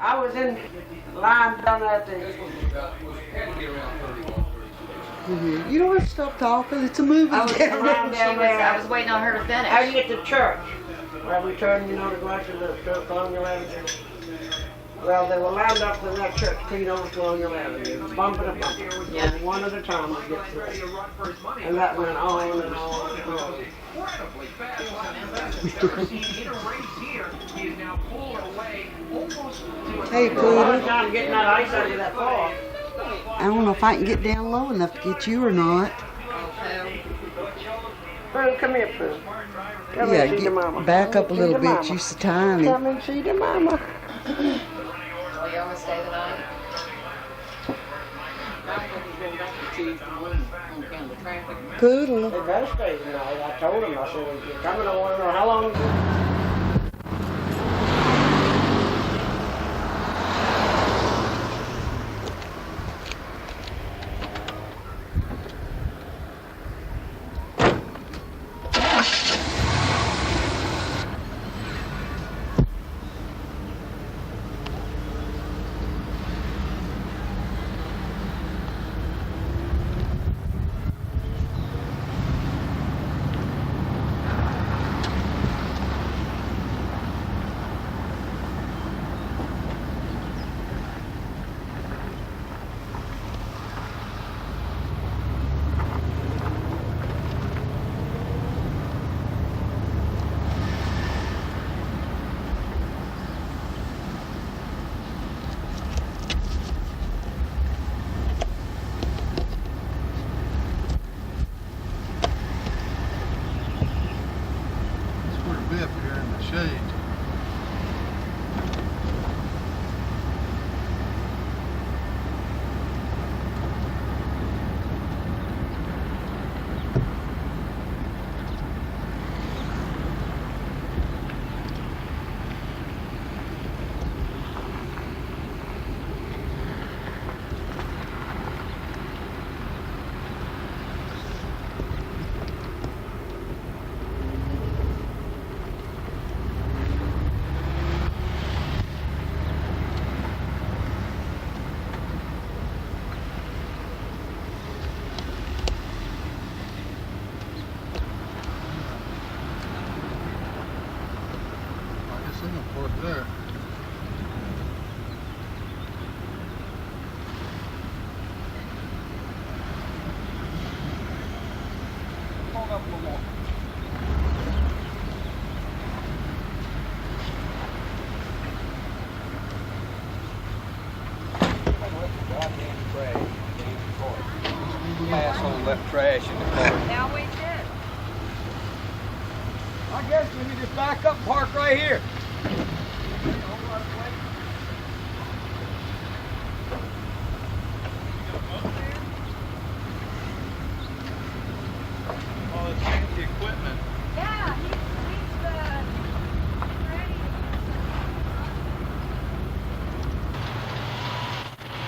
I was in line down at the... You don't have to stop talking. It's a movie. I was waiting on her to finish. How do you get to church? Well, we turned, you know, to go out to the church, Colonial Avenue. Well, they were lined up in that church street over Colonial Avenue, bumper to bumper. Yeah. One at a time to get through. And that went on and on and on. Hey, Poodle. Time getting that ice out of that fall. I don't know if I can get down low enough to get you or not. Well, come here, Pooh. Come Yeah, and see the mama. get back up a See little the bit. mama. You're so tiny. Come and see the mama. Will you almost stay the night? Poodle. They better stay tonight. I told them, I said, if you're coming, I want to know how long. There. Hold up a little more. Asshole left trash in the car. Now we did. I guess we need to back up and park right here.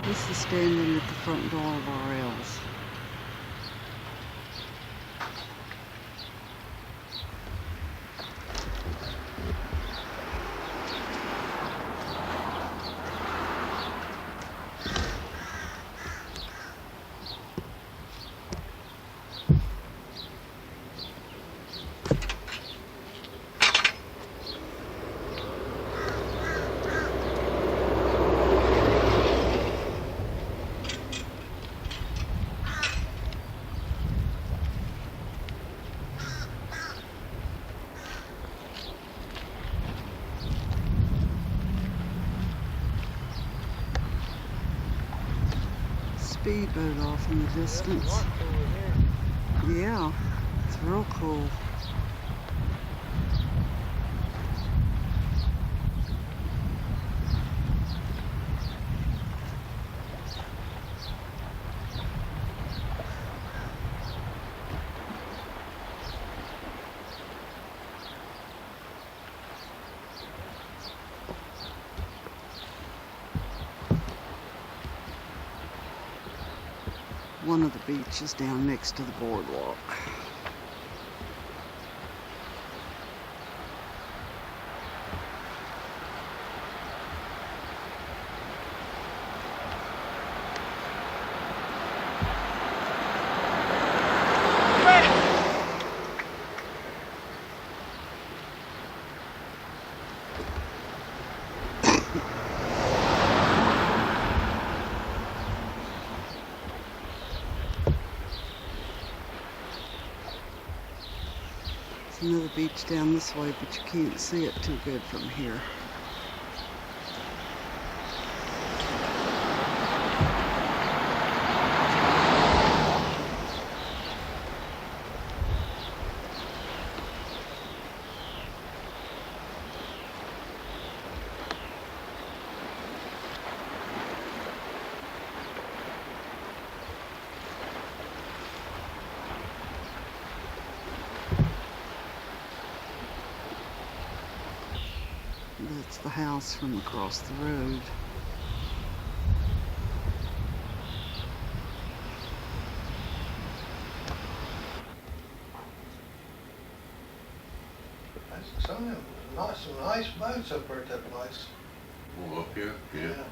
This is standing at the front door of our house. Speedboat off in the distance. Yeah, it's real cool. One of the beaches down next to the boardwalk. There's another beach down this way, but you can't see it too good from here. That's the house from across the road. Some nice boats up there at that place. Oh, up here? Yeah.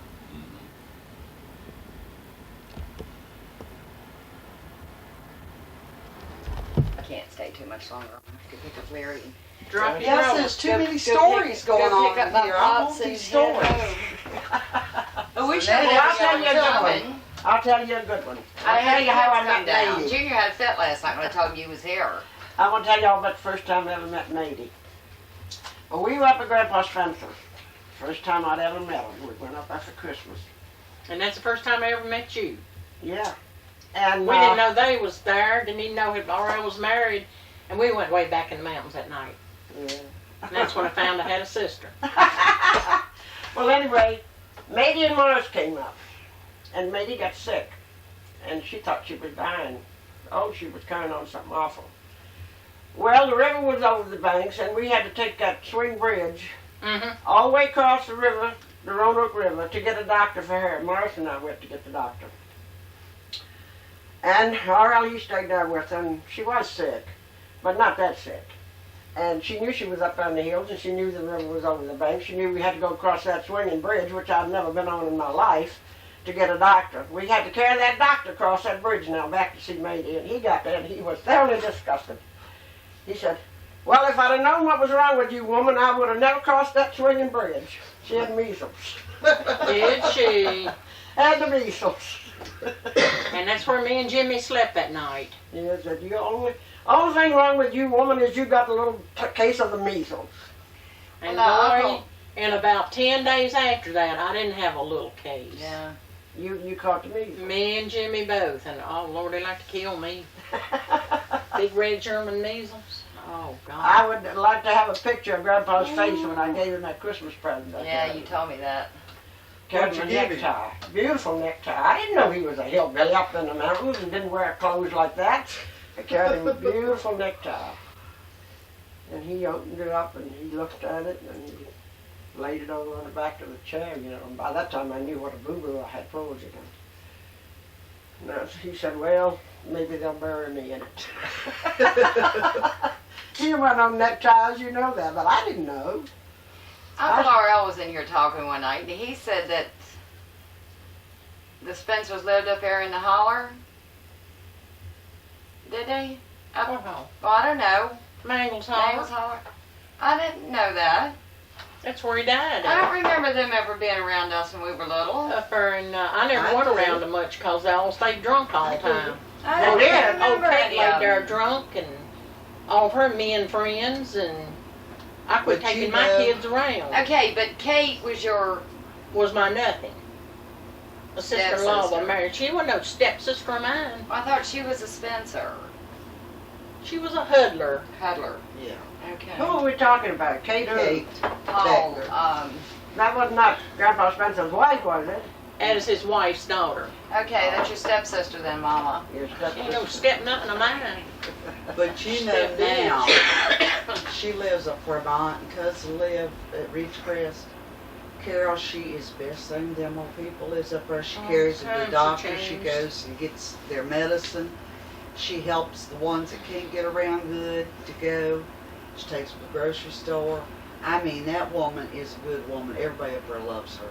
I can't stay too much longer. I'm gonna have to pick up Larry and Drop your Yes, robe. there's too Go- many go stories pick- going go on pick up my here. I want pots and these head stories. home. Oh, we should Then Well, I'll every tell you a hour good coming. one. I'll tell you a good one. I I'll tell you how I come met down. Madie. Junior had a fit last night when I told him you was here. I want to tell y'all about the first time I ever met Madie. Well, we were up at Grandpa Spencer's. First time I'd ever met him. We went up after Christmas. And that's the first time I ever met you. Yeah. And We didn't know they was there, didn't even know Laura was married, and we went way back in the mountains that night. Yeah. And that's when I found I had a sister. Well, anyway, Madie and Morris came up, and Madie got sick, and she thought she was dying. Oh, she was carrying on something awful. Well, the river was over the banks, and we had to take that swing bridge Mm-hmm. all the way across the river, the Roanoke River, to get a doctor for her. Morris and I went to get the doctor. And R.L.E. stayed there with her, and she was sick, but not that sick. And she knew she was up on the hills, and she knew the river was over the bank. She knew we had to go across that swinging bridge, which I'd never been on in my life, to get a doctor. We had to carry that doctor across that bridge now back to see Madie, and he got there, and he was thoroughly disgusted. He said, "Well, if I'd have known what was wrong with you, woman, I would have never crossed that swinging bridge." She had measles. Did she? Had the measles. And that's where me and Jimmy slept that night. He said, "The only thing wrong with you, woman, is you got a little case of the measles." And Well, boy, Uncle- in about 10 days after that, I didn't have a little case. Yeah. You caught the measles. Me and Jimmy both, and oh Lord, they like to kill me. Big red German measles. Oh God. I would like to have a picture of Grandpa's face when I gave him that Christmas present. Yeah, you told me that. Carried What'd a you give him? necktie. Beautiful necktie. I didn't know he was a hillbilly up in the mountains and didn't wear clothes like that. I carried him a beautiful necktie. And he opened it up and he looked at it and he laid it over on the back of the chair, you know. And by that time I knew what a boo-boo I had frozen in. Now, he said, "Well, maybe they'll bury me in it." He went on neckties, you know that, but I didn't know. Uncle R.L. was in here talking one night, and he said that the Spencers lived up there in the holler. Did they? I don't know. Well, I don't know. Mangles Mangles Hall. holler. I didn't know that. That's where he died. I don't remember them ever being around us when we were little. Up there, and I never went around them much because they all stayed drunk all the time. I don't Yeah. remember Old Kate any laid of there them. drunk, and all of her men friends, and I quit But you taking my know- kids around. Okay, but Kate was your... Was my nothing. A sister-in-law was Stepsister. married. She wasn't no stepsister of mine. I thought she was a Spencer. She was a huddler. Cuddler. Yeah. Okay. Who are we talking about? Kate who? Kate. Oh, Beckner. That was not Grandpa Spencer's wife, was it? As his wife's daughter. okay, that's your stepsister then, Mama. Yes, She ain't no step nothing of mine. But you know Step now, down. she lives up where my aunt and cousin live at Ridgecrest. Carol, she is best thing them old people lives up there. She Oh, carries them to times the have doctor. She changed. goes and gets their medicine. She helps the ones that can't get around good to go. She takes them to the grocery store. I mean, that woman is a good woman. Everybody up there loves her.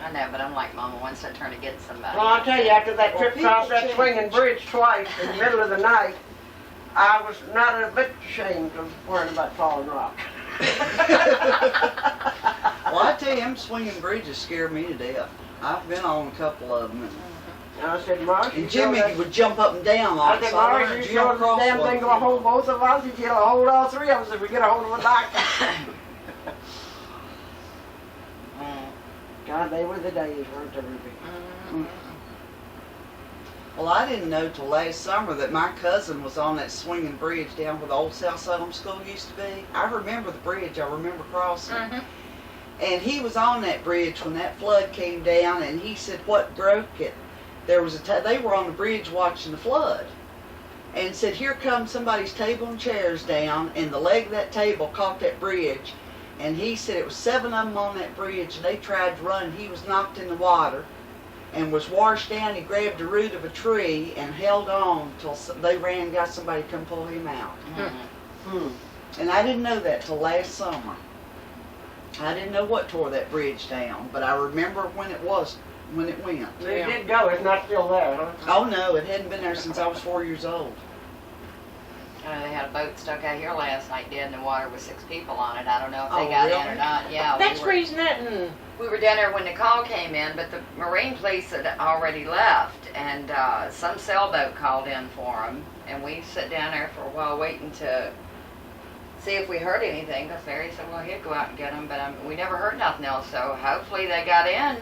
I know, but I'm like Mama once I turn to get somebody. Well, I'll tell you, after that Well, trip across people that change. swinging bridge twice in the middle of the night, I was not a bit ashamed of worrying about falling rock. Well, I tell you, them swinging bridges scare me to death. I've been on a couple of them. And I said, Mark, And Jimmy would jump up and down on I it. said, So I Mark, learned you to sure jump this across damn one thing gonna hold both of us? He's gonna hold all three of us if we get a hold of a doctor. God, they were the days, weren't they, Ruby? Well, I didn't know till last summer that my cousin was on that swinging bridge down where the old South Salem School used to be. I remember the bridge. I remember crossing. And he was on that bridge when that flood came down, and he said what broke it. There was they were on the bridge watching the flood, and said here comes somebody's table and chairs down, and the leg of that table caught that bridge. And he said it was 7 of them on that bridge, and they tried to run. He was knocked in the water and was washed down. He grabbed the root of a tree and held on till they ran and got somebody to come pull him out. And I didn't know that till last summer. I didn't know what tore that bridge down, but I remember when it went. It did go. It's not still there, huh? Oh no, it hadn't been there since I was 4 years old. They had a boat stuck out here last night dead in the water with 6 people on it. I don't know if they Oh, got really? in or not. Yeah, That's reason that and we were down there when the call came in, but the Marine police had already left, and some sailboat called in for them, and we sat down there for a while waiting to see if we heard anything, because Larry said, well, he'd go out and get them, but we never heard nothing else, so hopefully they got in.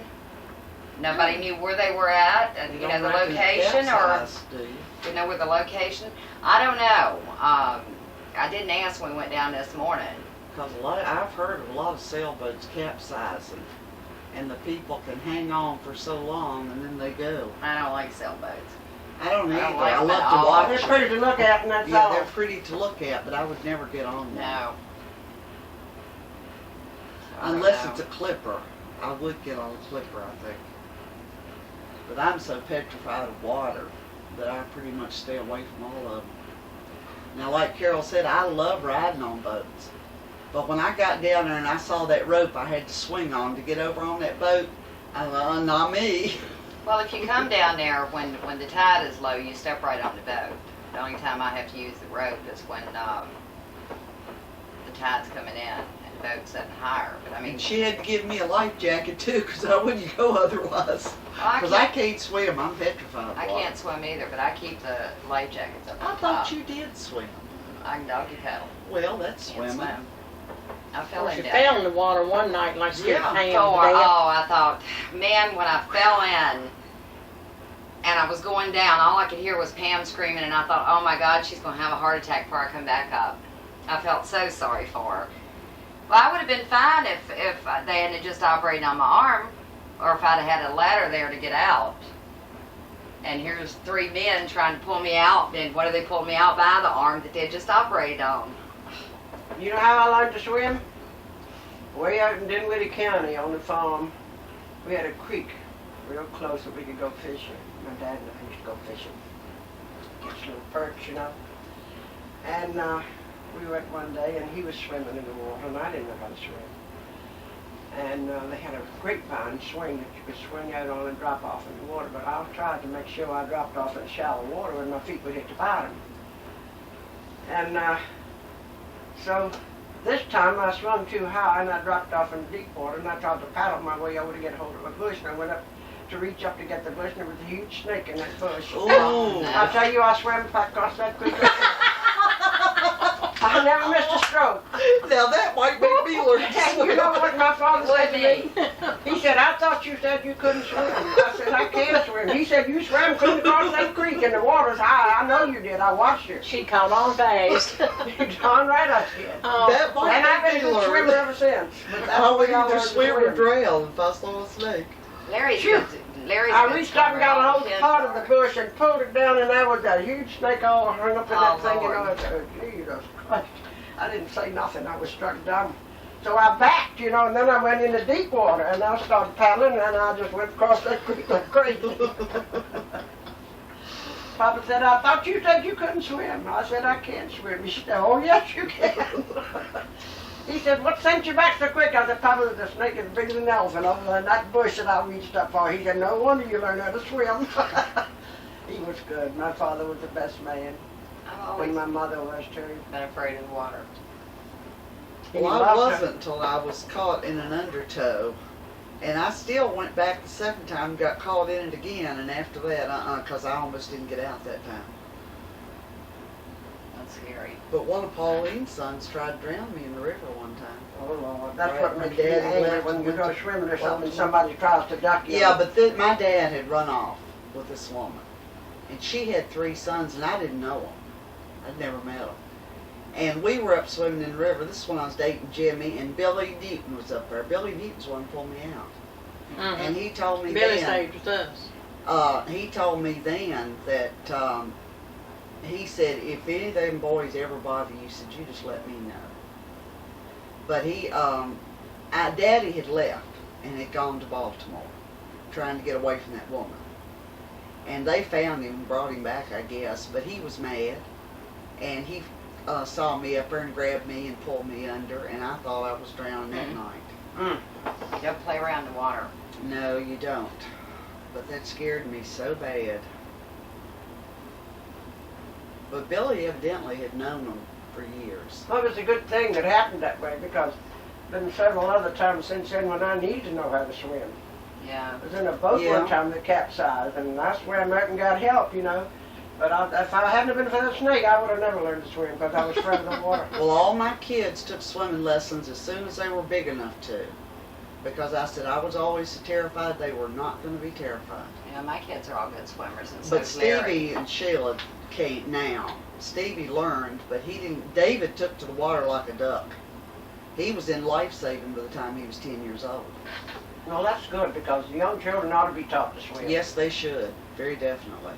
Nobody knew where they were at, and You you don't know, the reckon it location, or capsized, do you? you know where the location? I don't know. I didn't ask when we went down this morning. Because I've heard of a lot of sailboats capsizing, and the people can hang on for so long and then they go. I don't like sailboats. I don't either. like I them love at to all. watch They're them. pretty to look at, and that's Yeah, all. they're pretty to look at, but I would never get on one. No. So I don't Unless know. it's a clipper. I would get on a clipper, I think. But I'm so petrified of water that I pretty much stay away from all of them. Now, like Carol said, I love riding on boats. But when I got down there and I saw that rope I had to swing on to get over on that boat, I thought, not me. Well, if you come down there when the tide is low, you step right on the boat. The only time I have to use the rope is when the tide's coming in and the boat's setting higher. But I mean, And she had to give me a life jacket too, because I wouldn't go otherwise. Because I can't swim. I'm petrified of I water. can't swim either, but I keep the life jackets up I on thought top. you did swim. I can doggy paddle. Well, that's Can't swimming. swim. I fell in she down fell there. in the water one night like scared Yeah, Pam to Oh, death. I thought, man, when I fell in and I was going down, all I could hear was Pam screaming, and I thought, oh my God, she's going to have a heart attack before I come back up. I felt so sorry for her. Well, I would have been fine if they hadn't just operated on my arm, or if I'd have had a ladder there to get out. And here's 3 men trying to pull me out, and what do they pull me out by? The arm that they had just operated on. You know how I learned to swim? Way out in Dinwiddie County on the farm, we had a creek real close that we could go fishing. My dad and I used to go fishing. Catch little perch, you know. And we went one day and he was swimming in the water and I didn't know how to swim. And they had a grapevine swing that you could swing out on and drop off in the water. But I tried to make sure I dropped off in shallow water and my feet would hit the bottom. And so this time I swung too high and I dropped off in deep water and I tried to paddle my way over to get hold of a bush and I went up to reach up to get the bush and there was a huge snake in that bush. Ooh. I tell you, I swam back across that creek. I never missed a stroke. Now that might make me learn to And swim. you know what my father said to me? me. He said, I thought you said you couldn't swim. I said, I can swim. He said, you swam clean across that creek and the water's high. I know you did. I watched you. She caught on fast. You're darn right I did. Oh, That might And I've make been me a good swimmer learn. ever since. But that's I the would way I either learned to swim or swim. drown if I saw a snake. Larry's Phew. Larry's I good reached up and swimmer, got a all hold of kids part of the are. bush and pulled it down, and there was a huge snake all hung up in Oh, that thing. You Lord. know, I said, Jesus Christ. I didn't say nothing. I was struck dumb. So I backed, you know, and then I went into deep water, and I started paddling, and I just went across that creek like crazy. Papa said, I thought you said you couldn't swim. I said, I can't swim. He said, oh, yes, you can. He said, what sent you back so quick? I said, Papa, the snake is bigger than an elephant over in that bush that I reached up for. He said, no wonder you learned how to swim. He was good. My father was the best man. I've And always my mother was too. been afraid of the water. He Well, I loved wasn't until I was caught in an undertow. And I still went back the second time and got caught in it again. And after that, because I almost didn't get out that time. That's scary. But one of Pauline's sons tried to drown me in the river one time. Oh, Lord. That's Right, what my makes me dad angry left when and you went go to swimming or something and Baltimore. somebody tries to duck you. Yeah, but then my dad had run off with this woman. And she had 3 sons, and I didn't know them. I'd never met them. And we were up swimming in the river. This is when I was dating Jimmy, and Billy Deaton was up there. Billy Deaton's the one who pulled me out. Mhm. And he told me Billy then, stayed with us. he told me then that, he said, if any of them boys ever bother you, he said, you just let me know. But Daddy had left and had gone to Baltimore, trying to get away from that woman. And they found him and brought him back, I guess, but he was mad. And he saw me up there and grabbed me and pulled me under, and I thought I was drowning that night. You don't play around in water. No, you don't. But that scared me so bad. But Billy evidently had known him for years. Well, it was a good thing that happened that way because been several other times since then when I needed to know how to swim. Yeah. I was in a boat Yeah. one time that capsized, and I swam out and got help, you know. But if I hadn't been for that snake, I would have never learned to swim because I was afraid of the water. Well, all my kids took swimming lessons as soon as they were big enough to. Because I said I was always so terrified they were not going to be terrified. Yeah, my kids are all good swimmers, and so But is Larry. Stevie and Sheila can't now. Stevie learned, but he didn't. David took to the water like a duck. He was in life-saving by the time he was 10 years old. No, that's good because the young children ought to be taught to swim. Yes, they should. Very definitely.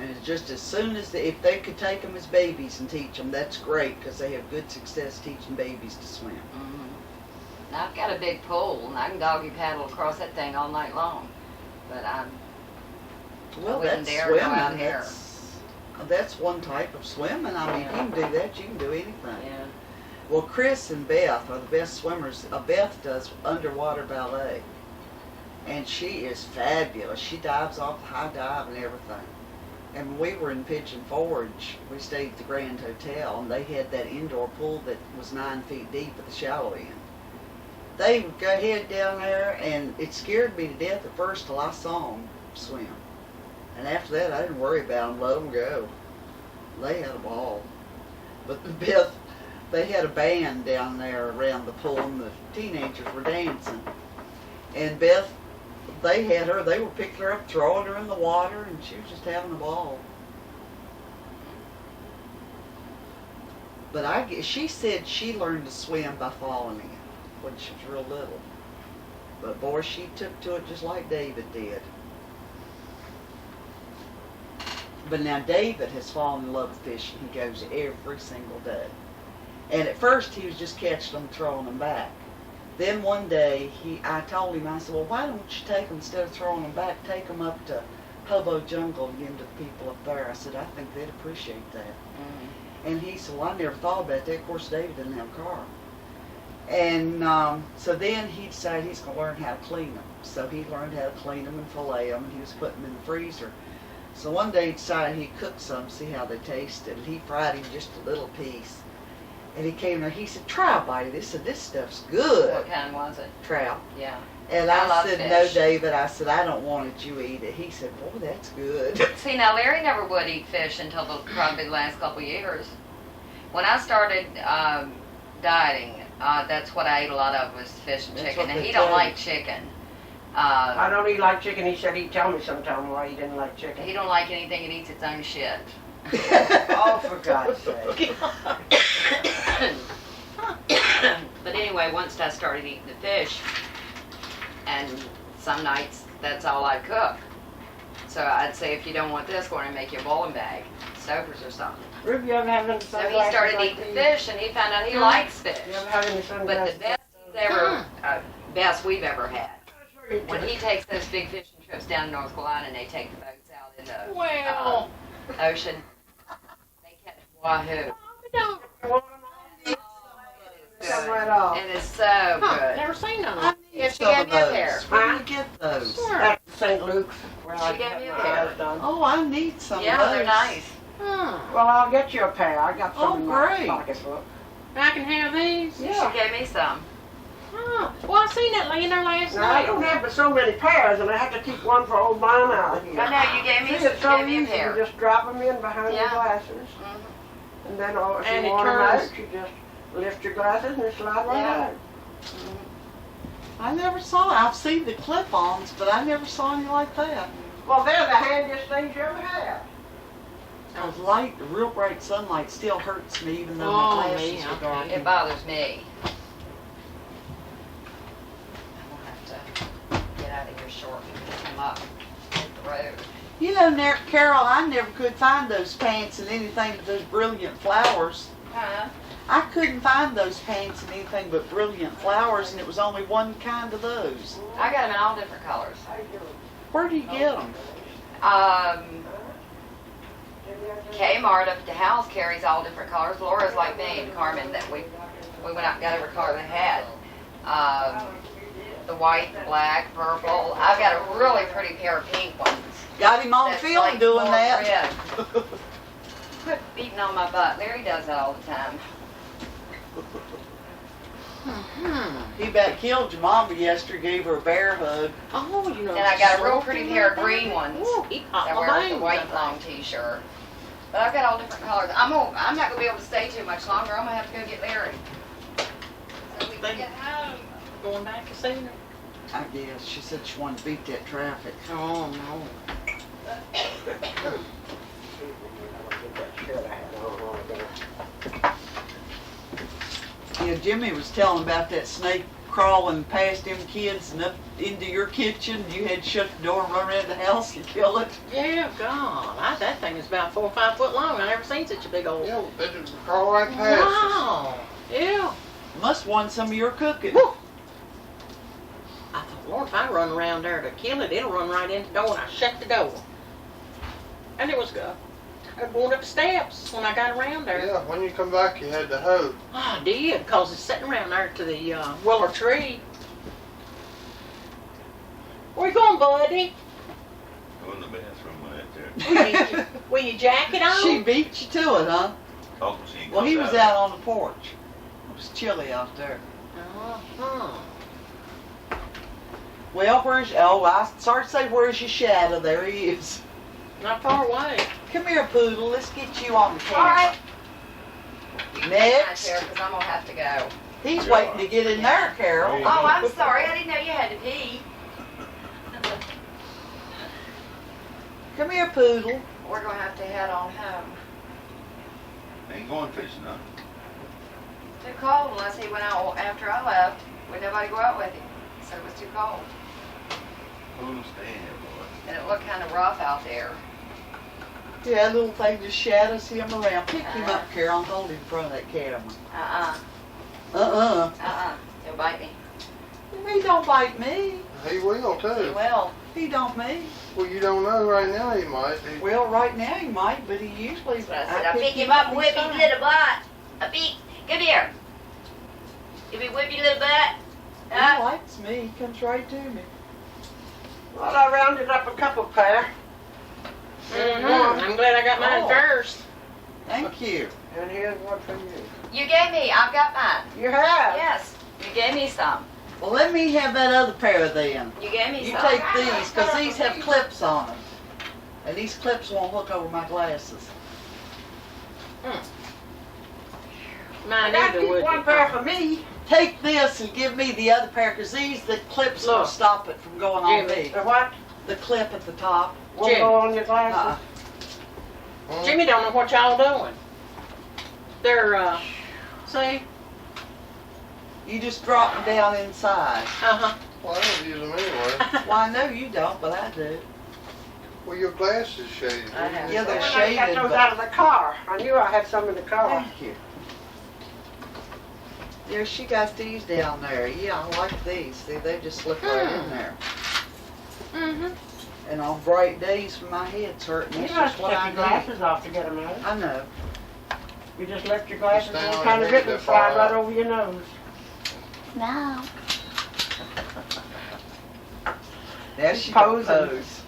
And it's just as soon as if they could take them as babies and teach them, that's great because they have good success teaching babies to swim. Mm-hmm. Now, I've got a big pool, and I can doggy paddle across that thing all night long. But Well, wouldn't that's dare go out swimming. here. That's one type of swimming. I mean, Yeah. you can do that. You can do anything. yeah. Well, Chris and Beth are the best swimmers. Beth does underwater ballet, and she is fabulous. She dives off the high dive and everything. And when we were in Pigeon Forge, we stayed at the Grand Hotel, and they had that indoor pool that was 9 feet deep at the shallow end. They would go head down there, and it scared me to death at first till I saw them swim. And after that, I didn't worry about them, let them go. They had a ball. But Beth, they had a band down there around the pool, and the teenagers were dancing. And Beth, they were picking her up, throwing her in the water, and she was just having a ball. But she said she learned to swim by falling in when she was real little. But boy, she took to it just like David did. But now David has fallen in love with fishing. He goes every single day. And at first he was just catching them, throwing them back. Then one day I told him, I said, well, why don't you take them, instead of throwing them back, take them up to Hobo Jungle and give them to the people up there. I said, I think they'd appreciate that. Mm-hmm. And he said, well, I never thought about that. Of course, David didn't have a car. And so then he decided he's going to learn how to clean them. So he learned how to clean them and fillet them, and he was putting them in the freezer. So one day he decided he'd cook some, see how they tasted. And he fried him just a little piece. And he came there, he said, try a bite of this. I said, this stuff's good. What kind was it? Trout. Yeah. And I I love said, fish. no, David. I said, I don't want it. You eat it. He said, boy, that's good. See, now Larry never would eat fish until probably the last couple years. When I started dieting, that's what I ate a lot of was fish and That's chicken, what and they he don't tell like chicken. I don't eat like chicken. He said he'd tell me sometime why he didn't like chicken. He don't like anything that eats its own shit. Oh, for God's sake. But anyway, once I started eating the fish, and some nights that's all I'd cook. So I'd say, if you don't want this, go on and make you a bowling bag, Stouffer's or something. Ruby, you ever have any So he sunglasses started like eating these? fish, and he found out he likes fish. You ever have any But sunglasses? the best we've ever had. When he takes those big fishing trips down to North Carolina, and they take the boats out in the Well, ocean, they catch wahoo. Come right off. It is so huh, good. never seen none of I them. need Yeah, she some gave of me a those. pair. Where do you get those? Sure. That's St. Luke's. Where I She gave me a get my pair. eyes done. Oh, I need some of Yeah, those. they're nice. Hmm. Well, I'll get you a pair. I got some Oh, in my great. pocketbook. I can have these? Yeah. She gave me some. Oh, well, I seen that laying there last Now, I night. don't have but so many pairs, and I have to keep one for old mine out here. I know, you gave me, See, it's so gave me a easy. You pair. just drop them in behind your Yeah. glasses. Mhm. And then if And you it want them turns. out, you just lift your glasses and it slide right Yeah. out. I never saw. I've seen the clip-ons, but I never saw any like that. Well, they're the handiest things you ever have. Those light, the real bright sunlight still hurts me, even though Oh, my glasses me, are okay. dark. It bothers me. I'm gonna have to get out of here shortly and come up the road. You know, Carol, I never could find those pants in anything but those brilliant flowers. Huh? I couldn't find those pants in anything but brilliant flowers, and it was only one kind of those. I got them in all different colors. Where do you get them? Kmart up at the house carries all different colors. Laura's like me and Carmen that we went out and got every color they had. The white, the black, purple. I've got a really pretty pair of pink ones. Got him on That's film like doing more that. red. Quit beating on my butt. Larry does that all the time. He about killed your mama yesterday, gave her a bear hug. Oh, you know. Then I got a real pretty pair of green ones Ooh, he popped that my wears the veins, white I think. long t-shirt. But I've got all different colors. I'm not gonna be able to stay too much longer. I'm gonna have to go get Larry. So we can get home. Going back to see her. I guess. She said she wanted to beat that traffic. Oh, no. Yeah, Jimmy was telling about that snake crawling past them kids and up into your kitchen. You had to shut the door and run around the house and kill it. Yeah, God. That thing is about 4 or 5 foot long. I never seen such a big old. Yeah, they just crawl right past us. Wow. Yeah. Must want some of your cooking. Woo. I thought, Lord, if I run around there to kill it, it'll run right in the door, and I shut the door. And it was good. I was going up the steps when I got around there. Yeah, when you come back, you had to hoe. I did, because it's sitting around there to the willow tree. Where you going, buddy? Go in the bathroom right there. Will you jacket on? She beat you to it, huh? Talk to she Well, he was out on the porch. It was chilly out there. Uh-huh. Well, I started to say, where's your shadow? There he is. Not far away. Come here, Poodle. Let's get you on the All right. camera. Next. Because I'm gonna have to go. He's waiting to get in there, Carol. Oh, I'm sorry. I didn't know you had to pee. Come here, Poodle. We're gonna have to head on home. Ain't going fishing, huh? Too cold unless he went out after I left. Would nobody go out with him? So it was too cold. Who's staying here, boy? And it looked kind of rough out there. Yeah, that little thing just shadows him around. Pick him up, Carol. Hold him in front of that camera. Uh-uh. He'll bite me. He don't bite me. He will He too. will. He don't me. Well, you don't know right now. He might. Well, right now he might, but he usually. I said, I'll pick him up and whip his little butt. Come here. Give me whip your little butt. He likes me. He comes right to me. Well, I rounded up a couple pair. I'm glad I got mine Oh. first. Thank you. And here's one for you. You gave me. I've got mine. You have? Yes. You gave me some. Well, let me have that other pair then. You gave me You some. take these, because these have clips on them. And these clips won't hook over my glasses. Mine I either keep would. one pair for me. Take this and give me the other pair, because the clips will Look. stop it from going on Jimmy. me. The what? The clip at the top. Won't Jim. go on your Uh-uh. glasses. Jimmy don't know what y'all doing. They're, see? You just drop them down inside. Uh-huh. Well, I don't use them anyway. Well, I know you don't, but I do. Well, your glasses shaded. I have. Yeah, they're When I got shaded, those but... out of the car. I knew I had some in the car. Thank you. Yeah, she got these down there. Yeah, I like these. See, they just slip right in there. Mm-hmm. And on bright days when my head's hurting, You that's don't have just to what take I your need. glasses off to get them out. I know. You just left your glasses Just and down kind of underneath didn't that slide bar. right over your nose. No. There she Posing. goes.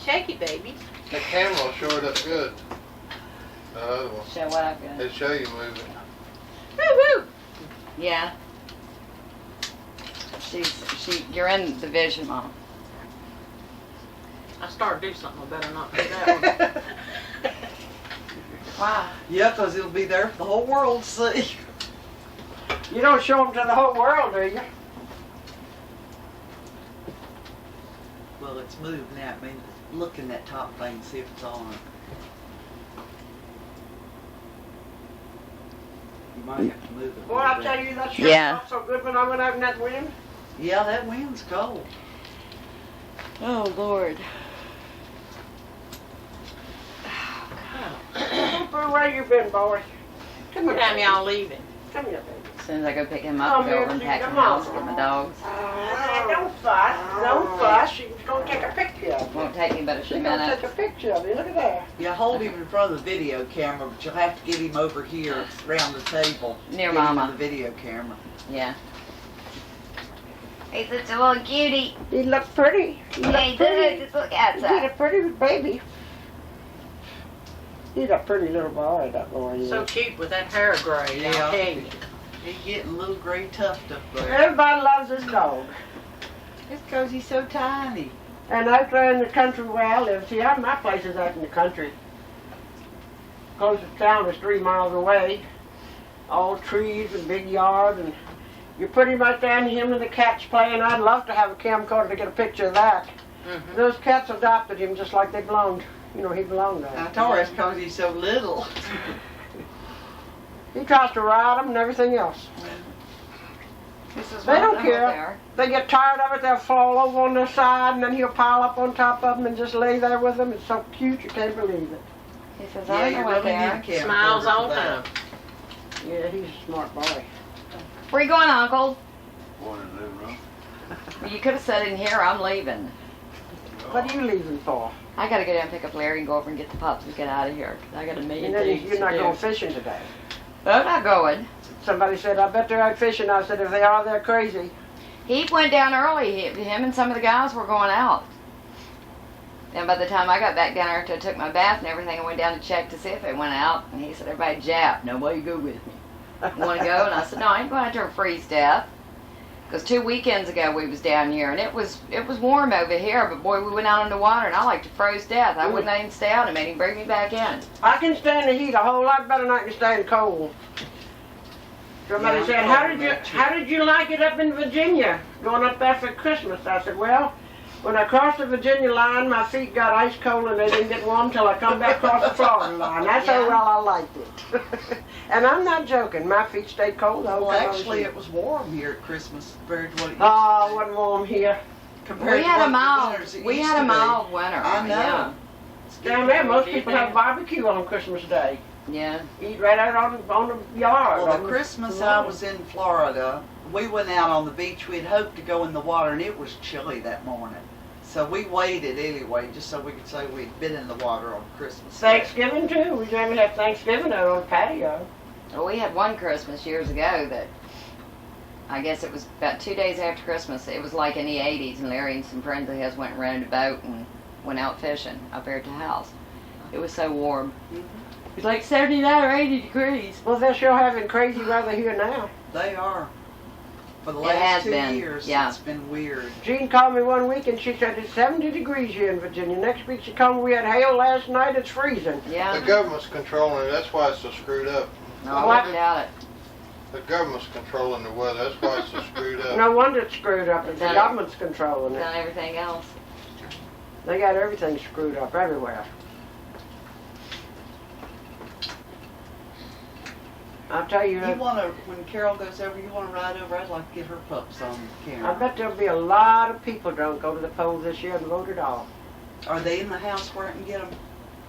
Shaky baby. The camera will show it up good. The other one. Show what I've got. They show you moving. Woo woo! Yeah. You're in the vision, Mom. I started to do something, I better not do that one. Wow. Yeah, 'cause it'll be there for the whole world to see. You don't show them to the whole world, do you? Well, it's moving at me. Look in that top thing, see if it's on. You might have to move it. Boy, I tell you, that sure Yeah. felt so good when I went out in that wind. Yeah, that wind's cold. Oh, Lord. Super, where you been, boy? Come What here, time baby. y'all leaving? Come here, baby. As soon as I go pick him Oh, up, go here, over and see, pack the come house on. for my dogs. Don't fuss. Don't fuss. She's going to take a picture of you. Won't take me but a She's few going to minutes. take a picture of you. Look at that. Yeah, hold him in front of the video camera, but you'll have to get him over here around the table. Near Get him Mama. in the video camera. Yeah. He's such a little cutie. He looked pretty. He looked pretty. Just look He's outside. a pretty baby. He's a pretty little boy, that boy is. So cute with that hair gray, Yeah. I'll tell you. He's getting a little gray tuft up there. Everybody loves his dog. It's 'cause he's so tiny. And out there in the country where I live, see, my place is out in the country. Closest town is 3 miles away. All trees and big yard, and you put him right there and him and the cats playing. I'd love to have a camcorder to get a picture of that. Mhm. Those cats adopted him just like they belonged. You know, he belonged there. I told her it's 'cause he's so little. He tries to ride them and everything else. This is They one don't of them care. up there. They get tired of it, they'll fall over on their side, and then he'll pile up on top of them and just lay there with them. It's so cute, you can't believe it. He says, Yeah, I don't you know what really they need a are. camcorder Smiles all for the that. time. Yeah, he's a smart boy. Where you going, Uncle? One in the living room. Well, you could have said in here, I'm leaving. What are you leaving for? I gotta go down and pick up Larry and go over and get the pups and get out of here. 'Cause I got a million You know, things you're to not do. going fishing today. I'm not going. Somebody said, I bet they're out fishing. I said, if they are, they're crazy. He went down early. Him and some of the guys were going out. And by the time I got back down there after I took my bath and everything, I went down to check to see if they went out. And he said, everybody Jap. Nobody go with me. You want to go? And I said, no, I ain't going out there and freeze to death. Because 2 weekends ago we was down here and it was warm over here, but boy, we went out on the water and I like to froze to death. I wouldn't even stay out and made him bring me back in. I can stand the heat a whole lot better than I can stand the cold. Somebody Yeah, said, I'm how cold, did you that too. how did you like it up in Virginia, going up there for Christmas? I said, well, when I crossed the Virginia line, my feet got ice cold and they didn't get warm till I come back across the Florida line. That's how Yeah. well I liked it. And I'm not joking. My feet stayed cold the whole Well, time I was actually, here. it was warm here at Christmas compared to what it used Oh, to it be. wasn't warm here. Compared We to had what a the mild. winters it We used had a to be. mild winter. I know. Yeah. It's Down getting there, most did people they? have barbecue on Christmas Day. Yeah. Eat right out on the yard. Well, on the the Christmas lawn. I was in Florida, we went out on the beach. We'd hoped to go in the water, and it was chilly that morning. So we waited anyway, just so we could say we'd been in the water on Christmas Day. Thanksgiving too. We generally have Thanksgiving out on the patio. Well, we had one Christmas years ago that I guess it was about 2 days after Christmas. It was like in the 80s, and Larry and some friends of his went and rented a boat and went out fishing up there at the house. It was so warm. Mhm. It was like 79 or 80 degrees. Well, they're sure having crazy weather here now. They are. For the It last has 2 been, years, yeah. it's been weird. Jean called me one week and she said it's 70 degrees here in Virginia. Next week she called me, we had hail last night, it's freezing. Yeah. The government's controlling it, that's why it's so screwed up. No, I What? wouldn't doubt it. The government's controlling the weather, that's why it's so screwed up. No wonder it's screwed up. The Done it. government's controlling it. Done everything else. They got everything screwed up everywhere. I'll tell you, You want to, when Carol goes over, you want to ride over, I'd like to get her pups on I camera. bet there'll be a lot of people don't go to the polls this year and vote at all. Are they in the house where I can get them?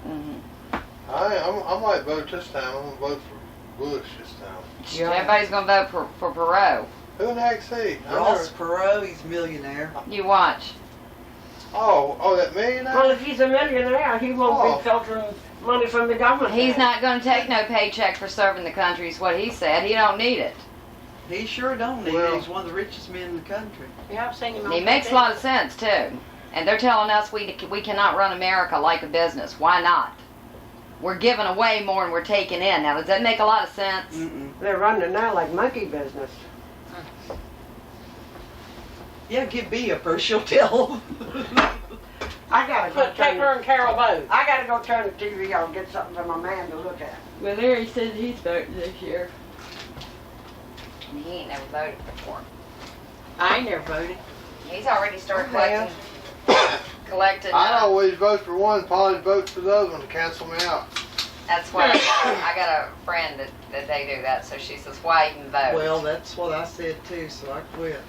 Mm-hmm. I might vote this time, I'm gonna vote for Bush this time. Yeah. Everybody's going to vote for Perot. Who in the heck's he? I Ross never- Perot, he's a millionaire. You watch. Oh, that millionaire? Well, if he's a millionaire, he won't Oh. be filtering money from the government. He's not going to take no paycheck for serving the country is what he said. He don't need it. He sure don't need Well- it. He's one of the richest men in the country. Yeah, I've seen him And on he makes a TV. lot of sense, too. And they're telling us we cannot run America like a business. Why not? we're giving away more than we're taking in. Now, does that make a lot of sense? Mm-mm. They're running it now like monkey business. Yeah, give Bea a purse, she'll tell. I gotta go Take her and Carol both. I gotta go turn the TV on, get something for my man to look at. Well, Larry said he's voting this year. And he ain't never voted before. I ain't never voted. He's already started Okay. collecting. I always vote for one, Polly votes for the other one to cancel me out. That's why I got a friend that they do that. So she says, why even vote? Well, that's what I said too, so I quit.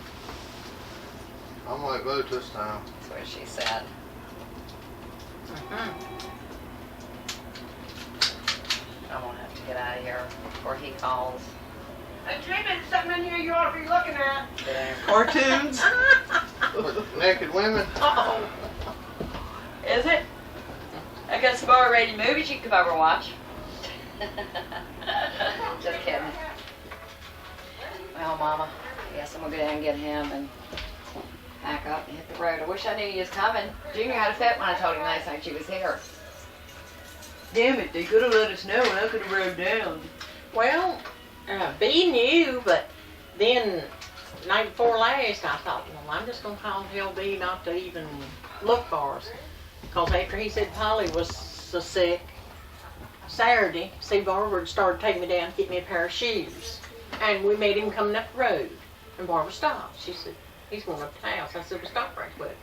I might vote this time. That's what she said. I'm gonna have to get out of here before he calls. Hey, Jimmy, there's something in here you ought to be looking at. Cartoons? What, naked women? Uh-oh. Is it? I got some R-rated movies you can come over and watch. Just kidding. Well, Mama, I guess I'm gonna go down and get him and pack up and hit the road. I wish I knew you was coming. Junior had a fit when I told him last night you was here. Damn it, they could have let us know and I could have rode down. Well, B knew, but then night before last, I thought, well, I'm just gonna call tell B not to even look for us. Because after he said Polly was so sick, Saturday, Steve Barber started taking me down to get me a pair of shoes. And we made him coming up the road. And Barbara stopped. She said, he's going up the house. I said, well, stop right quick.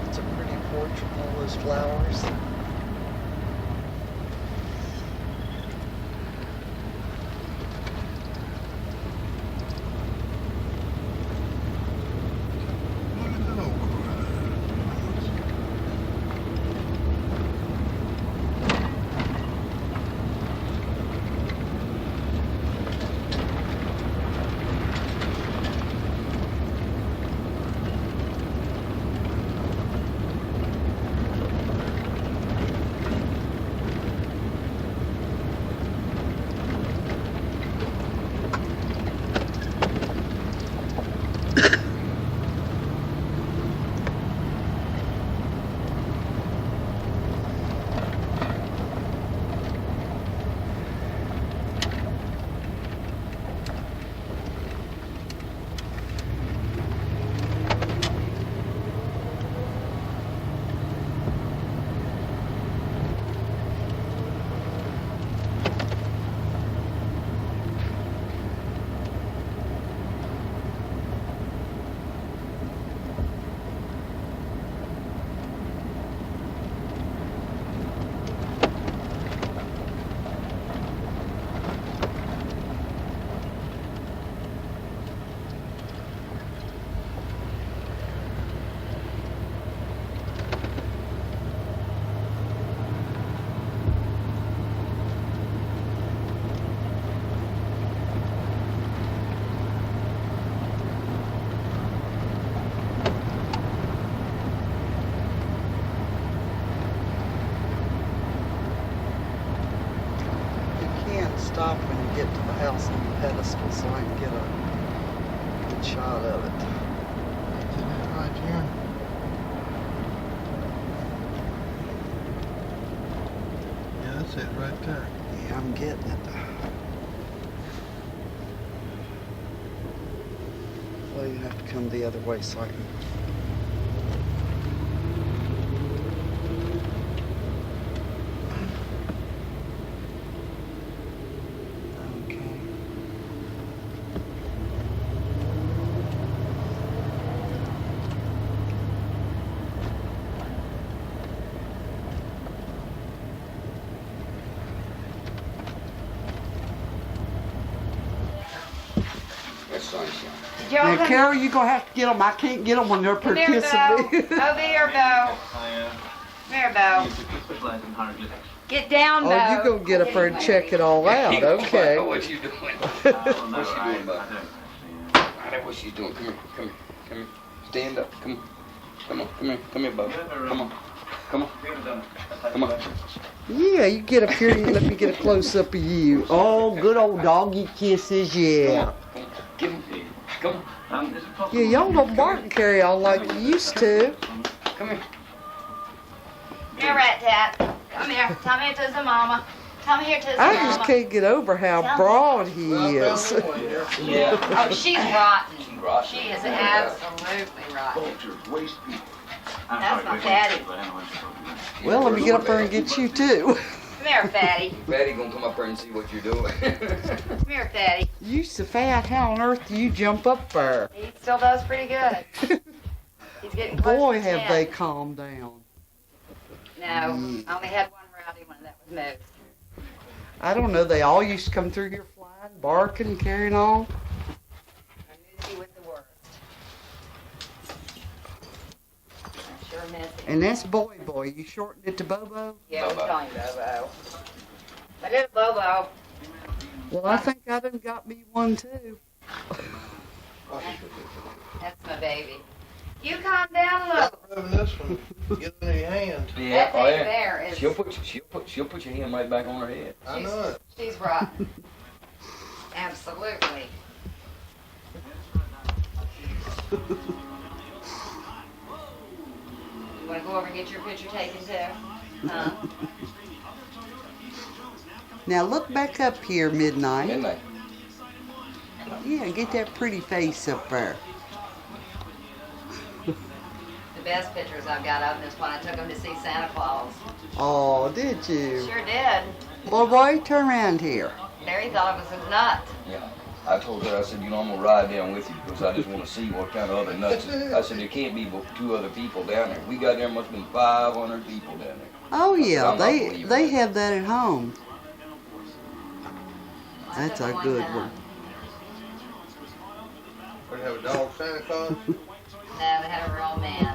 It's a pretty porch with all those flowers. Stop when you get to the house on the pedestal so I can get a good shot of it. Isn't that right here? Yeah, that's it right there. Yeah, I'm getting it. Well, you have to come the other way so I can. Now, Carol, you're going to have to get them. I can't get them when they're participating. Oh, there, Bo. There, Bo. Get down, Bo. Oh, you're going to get up there and check it all out. Okay. What you doing? What you doing, bud? That's what she's doing. Come here, come here, come here. Stand up. Come on. Come on, come here, Bubba. Come on. Come on. Come on. Yeah, you get up here and let me get a close up of you. Oh, good old doggy kisses, yeah. Give him. Come on. Yeah, y'all don't bark and carry on like you used to. Come here. Here, Rat Tat. Come here. Come here to the mama. Come here to the I mama. just can't get over how broad he is. Yeah. Oh, she's rotten. Rotten. She is absolutely rotten. That's my fatty. Well, let me get up there and get you too. Come here, fatty. Fatty gonna come up there and see what you're doing. Come here, fatty. You so fat, how on earth do you jump up there? He still does pretty good. He's getting close Boy, to have 10. they calmed down. No, I only had one rowdy one that was moved. I don't know, they all used to come through here flying, barking, and carrying on. I knew he was the worst. I sure miss him. And that's Boy. You shortened it to Bobo? Yeah, we call him Bobo. My little Bobo. Well, I think I done got me one too. That's my baby. You calm down a little. Rubbing this one, get it in your hand. Yeah, That oh thing yeah. there is. She'll put your hand right back on her head. I know it. She's rotten. Absolutely. You want to go over and get your picture taken too? Huh? Now look back up here, Midnight. Midnight. Yeah, get that pretty face up there. The best pictures I've got of him is when I took him to see Santa Claus. Oh, did you? Sure did. Boy, turn around here. Larry thought it was a nut. Yeah. I told her, I said, you know, I'm gonna ride down with you because I just want to see what kind of other nuts. I said, there can't be but 2 other people down there. We got there, must have been 500 people down there. Oh yeah, I'm not believing they it. have that at home. I That's took a him good time. one. We have a dog Santa Claus. No, they had a real man.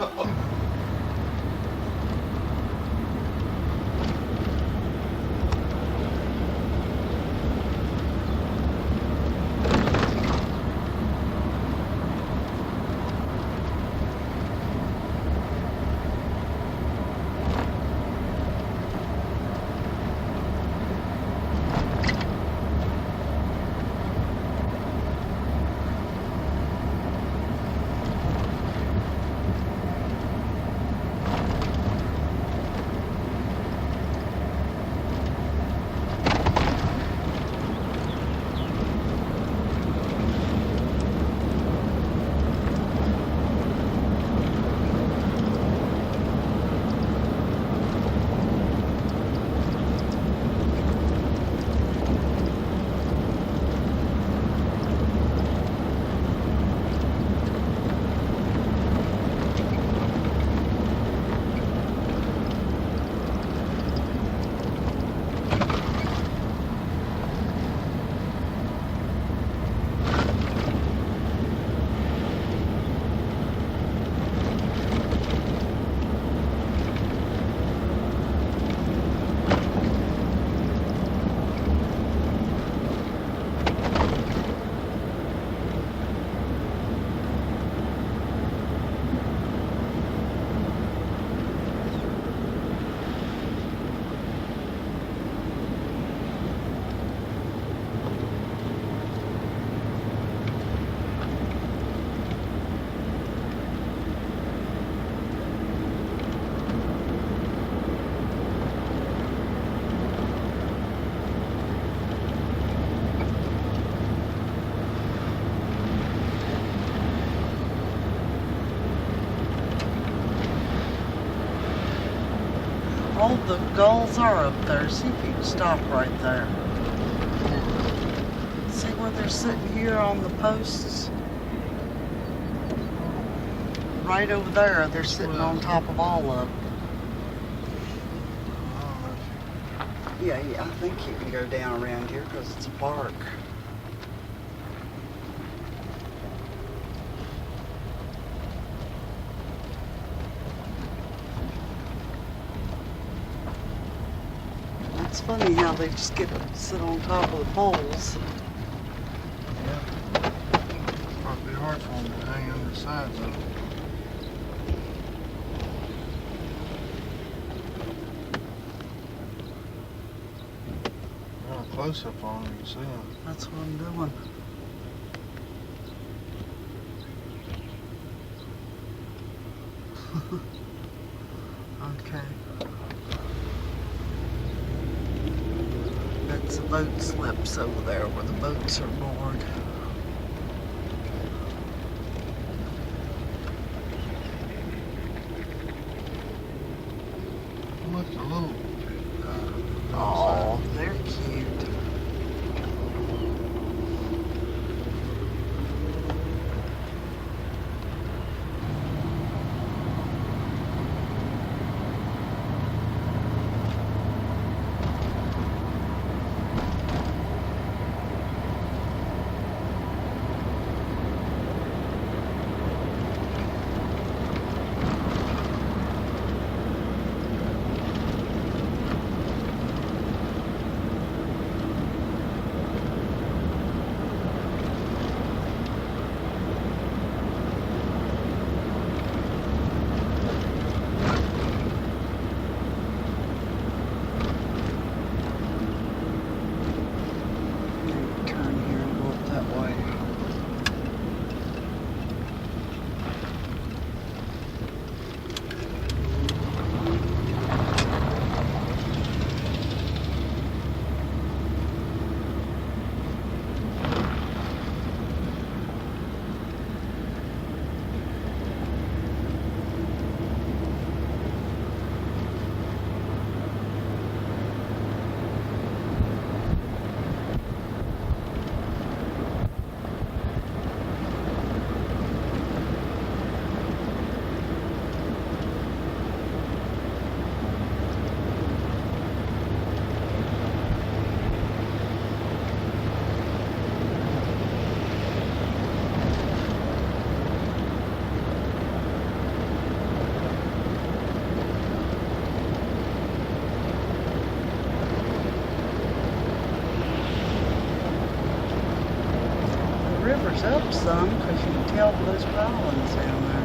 Oh, the gulls are up there. See if you can stop right there. See where they're sitting here on the posts? Right over there, they're sitting on top of all of them. Yeah, I think you can go down around here because it's a park. It's funny how they just get to sit on top of the poles. Probably hard on to hang on the sides of it. Real close up on them, you see them. That's what I'm doing. Okay. That's the boat slips over there where the boats are moored. Look, a little. Oh, they're cute. Turn here and go up that way. The river's up some because you can tell those islands down there.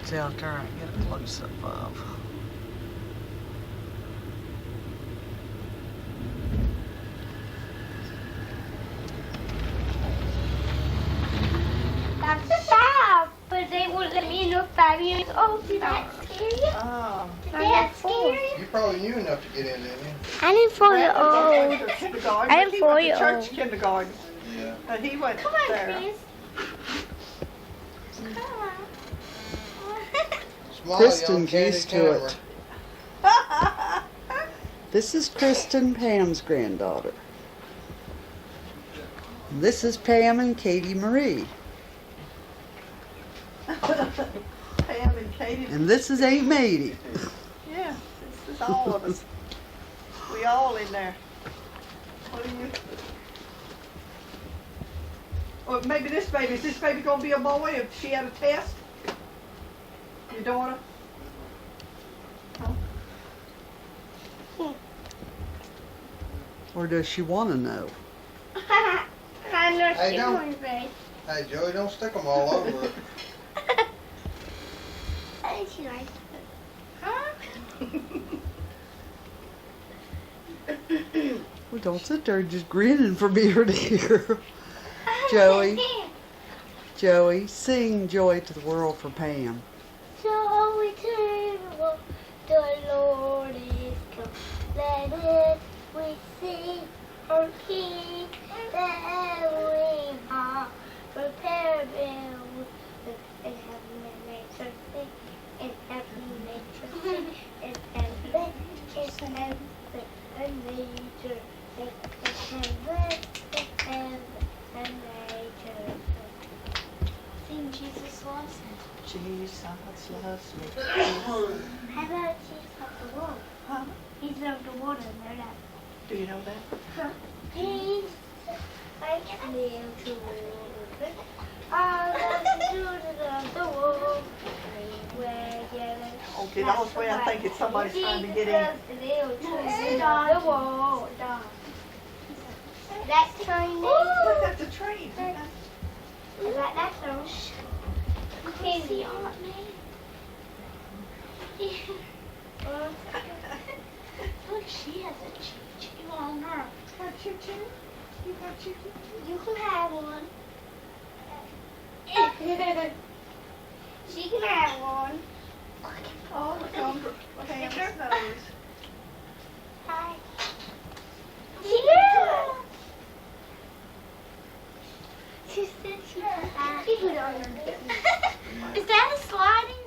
What's out there? I get a close up of. That's five, but they won't let me look 5 years old. Did that scare you? Oh, Did that scare you? You probably knew enough to get in, didn't you? I didn't 4-year-old. kindergarten. I'm He went to 4-year-old. church kindergarten. Yeah. And he went Come on, there. Chris. Come on. Smiley Kristen's on candid used to camera. it. This is Kristen, Pam's granddaughter. This is Pam and Katie Marie. Pam and Katie. And this is Aunt Madie. Yeah, this is all of us. We all in there. What are you? Or maybe this baby. Is this baby gonna be a boy if she had a test? Your daughter? Huh? Or does she want to know? I know Hey, she's don't- going right. Hey, Joey, don't stick them all over it. I think she likes it. Huh? Well, don't sit there just grinning from ear to ear. Joey. Joey, sing Joy to the World for Pam. Joy to the world, the Lord is come. Let it we sing our King, that we are prepare bills in heaven and nature sing, in heaven and nature sing, in heaven and nature sing, in heaven and nature sing. Sing Jesus loves me. Jesus loves me. How about Jesus of the world? Huh? He's of the water, know that. Do you know that? He's like me to live. All of the children of the world. Okay, that was way I think it's somebody trying to get in. The world. That's Chinese. Look, that's a train. That's so. Candy on me. Look, she has a choo-choo on her. Got choo-choo? You got choo-choo? You can have one. She can have one. Oh, look on Pam's nose. Hi. Yeah. She said she put on her. Is that a sliding